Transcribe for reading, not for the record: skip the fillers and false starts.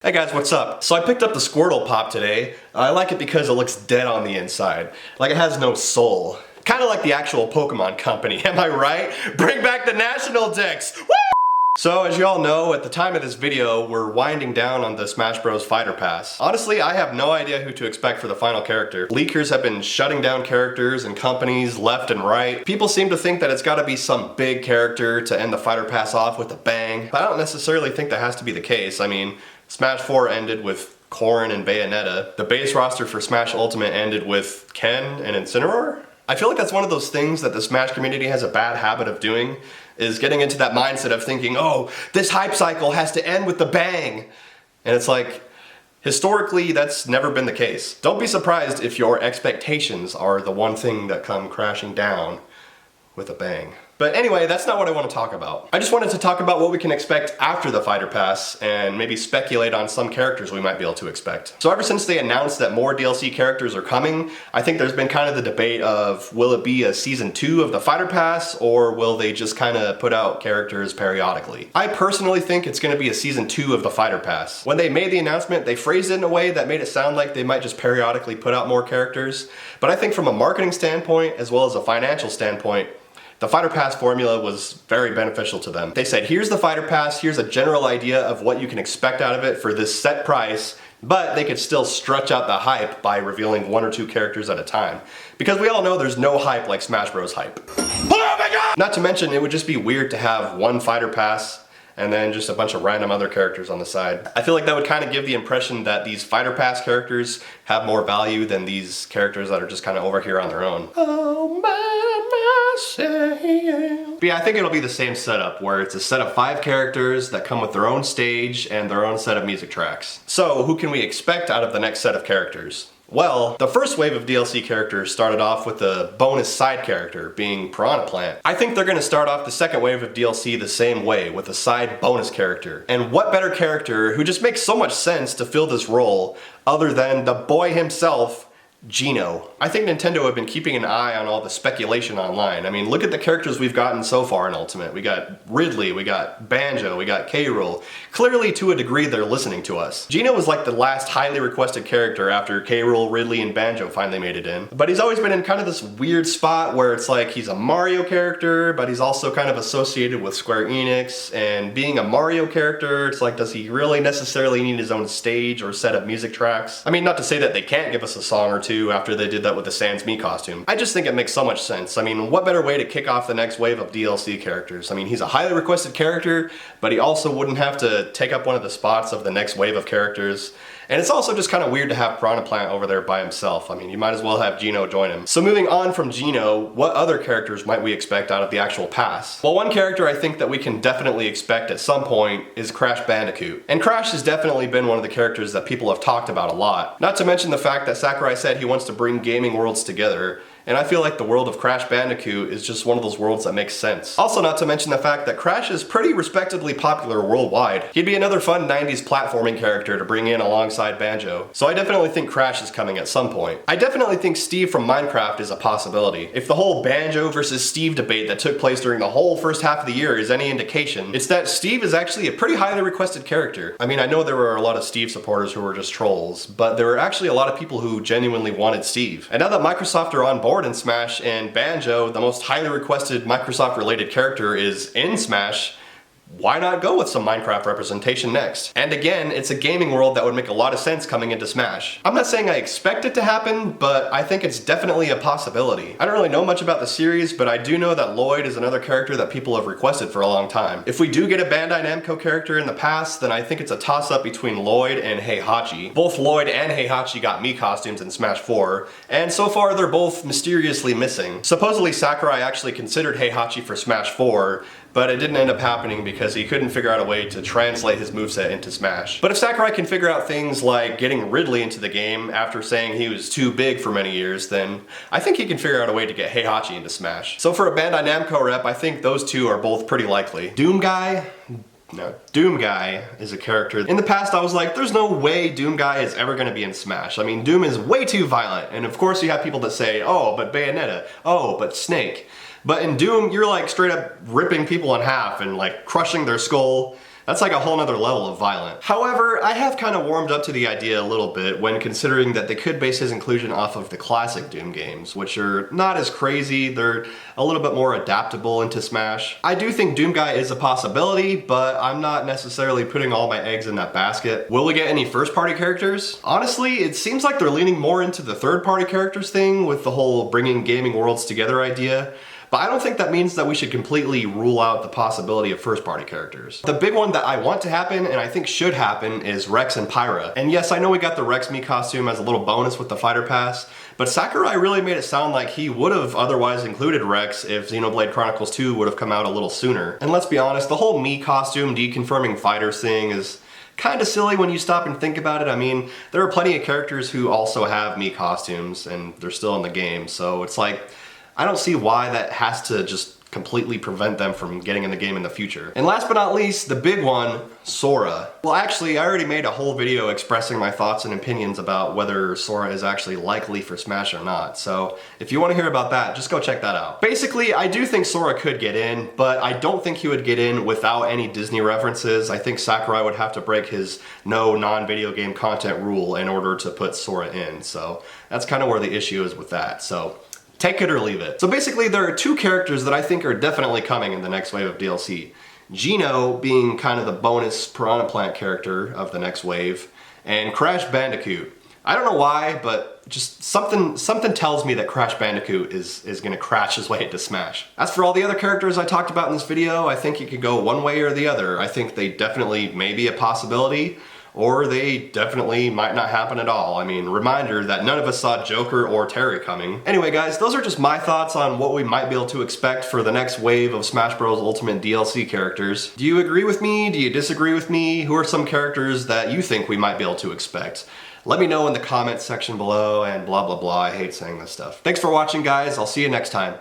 Hey guys, what's up? So I picked up the Squirtle Pop today. I like it because it looks dead on the inside. Like it has no soul. Kind of like the actual Pokemon company, am I right? Bring back the National Dex! Woo! So as you all know, at the time of this video, we're winding down on the Smash Bros. Fighter Pass. Honestly, I have no idea who to expect for the final character. Leakers have been shutting down characters and companies left and right. People seem to think that it's gotta be some big character to end the Fighter Pass off with a bang. But I don't necessarily think that has to be the case. I mean, Smash 4 ended with Corrin and Bayonetta. The base roster for Smash Ultimate ended with Ken and Incineroar. I feel like that's one of those things that the Smash community has a bad habit of doing, is getting into that mindset of thinking, oh, this hype cycle has to end with the bang. And it's like, historically, that's never been the case. Don't be surprised if your expectations are the one thing that come crashing down with a bang. But anyway, that's not what I want to talk about. I just wanted to talk about what we can expect after the Fighter Pass and maybe speculate on some characters we might be able to expect. So ever since they announced that more DLC characters are coming, I think there's been kind of the debate of, will it be a Season 2 of the Fighter Pass, or will they just kind of put out characters periodically? I personally think it's going to be a Season 2 of the Fighter Pass. When they made the announcement, they phrased it in a way that made it sound like they might just periodically put out more characters. But I think from a marketing standpoint, as well as a financial standpoint, the Fighter Pass formula was very beneficial to them. They said, here's the Fighter Pass, here's a general idea of what you can expect out of it for this set price, but they could still stretch out the hype by revealing one or two characters at a time. Because we all know there's no hype like Smash Bros. Hype. Oh my god! Not to mention, it would just be weird to have one Fighter Pass and then just a bunch of random other characters on the side. I feel like that would kind of give the impression that these Fighter Pass characters have more value than these characters that are just kind of over here on their own. Oh my. But yeah, I think it'll be the same setup, where it's a set of 5 characters that come with their own stage and their own set of music tracks. So, who can we expect out of the next set of characters? Well, the first wave of DLC characters started off with a bonus side character, being Piranha Plant. I think they're going to start off the second wave of DLC the same way, with a side bonus character. And what better character who just makes so much sense to fill this role, other than the boy himself, Gino. I think Nintendo have been keeping an eye on all the speculation online. I mean, look at the characters we've gotten so far in Ultimate. We got Ridley, we got Banjo, we got K. Rool. Clearly, to a degree, they're listening to us. Gino was like the last highly requested character after K. Rool, Ridley, and Banjo finally made it in. But he's always been in kind of this weird spot where it's like he's a Mario character, but he's also kind of associated with Square Enix. And being a Mario character, it's like, does he really necessarily need his own stage or set of music tracks? I mean, not to say that they can't give us a song or two after they did that with the Sans Me costume. I just think it makes so much sense. I mean, what better way to kick off the next wave of DLC characters? I mean, he's a highly requested character, but he also wouldn't have to take up one of the spots of the next wave of characters. And it's also just kind of weird to have Piranha Plant over there by himself. I mean, you might as well have Gino join him. So moving on from Gino, what other characters might we expect out of the actual pass? Well, one character I think that we can definitely expect at some point is Crash Bandicoot. And Crash has definitely been one of the characters that people have talked about a lot. Not to mention the fact that Sakurai said he wants to bring gaming worlds together. And I feel like the world of Crash Bandicoot is just one of those worlds that makes sense. Also, not to mention the fact that Crash is pretty respectably popular worldwide. He'd be another fun 90s platforming character to bring in alongside Banjo. So I definitely think Crash is coming at some point. I definitely think Steve from Minecraft is a possibility. If the whole Banjo versus Steve debate that took place during the whole first half of the year is any indication, it's that Steve is actually a pretty highly requested character. I mean, I know there were a lot of Steve supporters who were just trolls, but there were actually a lot of people who genuinely wanted Steve. And now that Microsoft are on board in Smash, and Banjo, the most highly requested Microsoft related character, is in Smash, why not go with some Minecraft representation next? And again, it's a gaming world that would make a lot of sense coming into Smash. I'm not saying I expect it to happen, but I think it's definitely a possibility. I don't really know much about the series, but I do know that Lloyd is another character that people have requested for a long time. If we do get a Bandai Namco character in the past, then I think it's a toss-up between Lloyd and Heihachi. Both Lloyd and Heihachi got Mii costumes in Smash 4, and so far they're both mysteriously missing. Supposedly Sakurai actually considered Heihachi for Smash 4, but it didn't end up happening because he couldn't figure out a way to translate his moveset into Smash. But if Sakurai can figure out things like getting Ridley into the game after saying he was too big for many years, then I think he can figure out a way to get Heihachi into Smash. So for a Bandai Namco rep, I think those two are both pretty likely. Doom Guy? No. Doom Guy is a character. In the past I was like, there's no way Doom Guy is ever gonna be in Smash. I mean, Doom is way too violent. And of course you have people that say, oh, but Bayonetta. Oh, but Snake. But in Doom, you're like straight up ripping people in half and like crushing their skull. That's like a whole nother level of violent. However, I have kind of warmed up to the idea a little bit when considering that they could base his inclusion off of the classic Doom games, which are not as crazy, they're a little bit more adaptable into Smash. I do think Doom Guy is a possibility, but I'm not necessarily putting all my eggs in that basket. Will we get any first-party characters? Honestly, it seems like they're leaning more into the third-party characters thing with the whole bringing gaming worlds together idea. But I don't think that means that we should completely rule out the possibility of first-party characters. The big one that I want to happen, and I think should happen, is Rex and Pyra. And yes, I know we got the Rex Mii costume as a little bonus with the Fighter Pass, but Sakurai really made it sound like he would have otherwise included Rex if Xenoblade Chronicles 2 would have come out a little sooner. And let's be honest, the whole Mii costume deconfirming fighters thing is kind of silly when you stop and think about it. I mean, there are plenty of characters who also have Mii costumes, and they're still in the game, so it's like, I don't see why that has to just completely prevent them from getting in the game in the future. And last but not least, the big one, Sora. Well, actually, I already made a whole video expressing my thoughts and opinions about whether Sora is actually likely for Smash or not. So if you want to hear about that, just go check that out. Basically, I do think Sora could get in, but I don't think he would get in without any Disney references. I think Sakurai would have to break his no non-video game content rule in order to put Sora in. So that's kind of where the issue is with that. So take it or leave it. So basically, there are two characters that I think are definitely coming in the next wave of DLC. Gino being kind of the bonus Piranha Plant character of the next wave, and Crash Bandicoot. I don't know why, but just something tells me that Crash Bandicoot is gonna crash his way into Smash. As for all the other characters I talked about in this video, I think it could go one way or the other. I think they definitely may be a possibility, or they definitely might not happen at all. I mean, reminder that none of us saw Joker or Terry coming. Anyway guys, those are just my thoughts on what we might be able to expect for the next wave of Smash Bros. Ultimate DLC characters. Do you agree with me? Do you disagree with me? Who are some characters that you think we might be able to expect? Let me know in the comments section below and blah blah blah. I hate saying this stuff. Thanks for watching guys, I'll see you next time.